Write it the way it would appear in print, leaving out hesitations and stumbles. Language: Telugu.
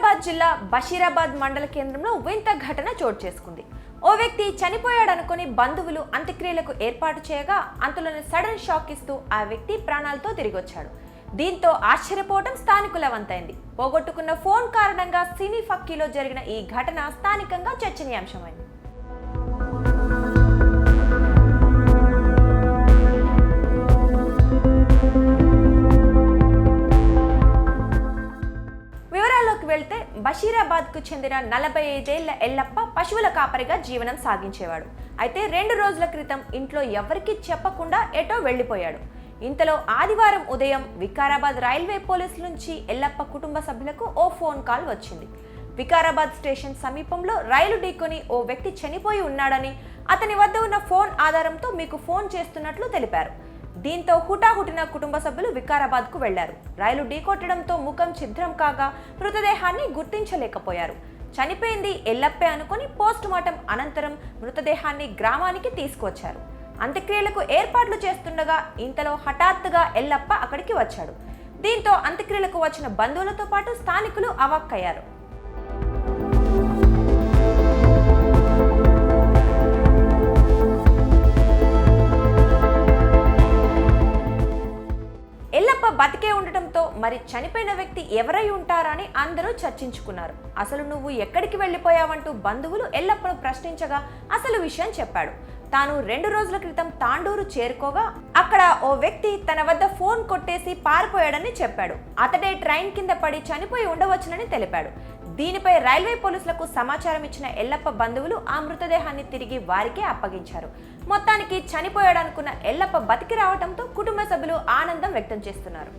వికారాబాద్ జిల్లా బషీరాబాద్ మండల కేంద్రంలో వింత ఘటన చోటు చేసుకుంది. ఓ వ్యక్తి చనిపోయాడనుకుని బంధువులు అంత్యక్రియలకు ఏర్పాటు చేయగా అంతలోనే సడన్ షాక్ ఇస్తూ ఆ వ్యక్తి ప్రాణాలతో తిరిగొచ్చాడు. దీంతో ఆశ్చర్యపోవడం స్థానికుల వంతైంది. పోగొట్టుకున్న ఫోన్ కారణంగా సినీ ఫక్కీలో జరిగిన ఈ ఘటన స్థానికంగా చర్చనీయాంశమైంది. వెళ్తే బషీరాబాద్ కు చెందిన 45 ఏళ్ల ఎల్లప్ప పశువుల కాపరిగా జీవనం సాగించేవాడు. అయితే 2 రోజుల క్రితం ఇంట్లో ఎవరికీ చెప్పకుండా ఎటో వెళ్లిపోయాడు. ఇంతలో ఆదివారం ఉదయం వికారాబాద్ రైల్వే పోలీసుల నుంచి ఎల్లప్ప కుటుంబ సభ్యులకు ఓ ఫోన్ కాల్ వచ్చింది. వికారాబాద్ స్టేషన్ సమీపంలో రైలు ఢీకొని ఓ వ్యక్తి చనిపోయి ఉన్నాడని, అతని వద్ద ఉన్న ఫోన్ ఆధారంతో మీకు ఫోన్ చేస్తున్నట్లు తెలిపారు. దీంతో హుటాహుటిన కుటుంబ సభ్యులు వికారాబాద్ కు వెళ్లారు. రైలు ఢీకొట్టడంతో ముఖం ఛిద్రం కాగా మృతదేహాన్ని గుర్తించలేకపోయారు. చనిపోయింది ఎల్లప్పే అనుకుని పోస్ట్ మార్టం అనంతరం మృతదేహాన్ని గ్రామానికి తీసుకువచ్చారు. అంత్యక్రియలకు ఏర్పాట్లు చేస్తుండగా ఇంతలో హఠాత్తుగా ఎల్లప్ప అక్కడికి వచ్చాడు. దీంతో అంత్యక్రియలకు వచ్చిన బంధువులతో పాటు స్థానికులు అవాక్కయ్యారు. ఎల్లప్ప బతికే ఉండటంతో మరి చనిపోయిన వ్యక్తి ఎవరై ఉంటారని అందరూ చర్చించుకున్నారు. అసలు నువ్వు ఎక్కడికి వెళ్ళిపోయావంటూ బంధువులు ఎల్లప్పను ప్రశ్నించగా అసలు విషయం చెప్పాడు. తాను 2 రోజుల క్రితం తాండూరు చేరుకోగా అక్కడ ఓ వ్యక్తి తన వద్ద ఫోన్ కొట్టేసి పారిపోయాడని చెప్పాడు. అతడే ట్రైన్ కింద పడి చనిపోయి ఉండవచ్చునని తెలిపాడు. దీనిపై రైల్వే పోలీసులకు సమాచారం ఇచ్చిన ఎల్లప్ప బంధువులు ఆ మృతదేహాన్ని తిరిగి వారికే అప్పగించారు. మొత్తానికి చనిపోయాడనుకున్న ఎల్లప్ప బతికి రావడంతో కుటుంబ సభ్యులు ఆనందం వ్యక్తం చేస్తున్నారు.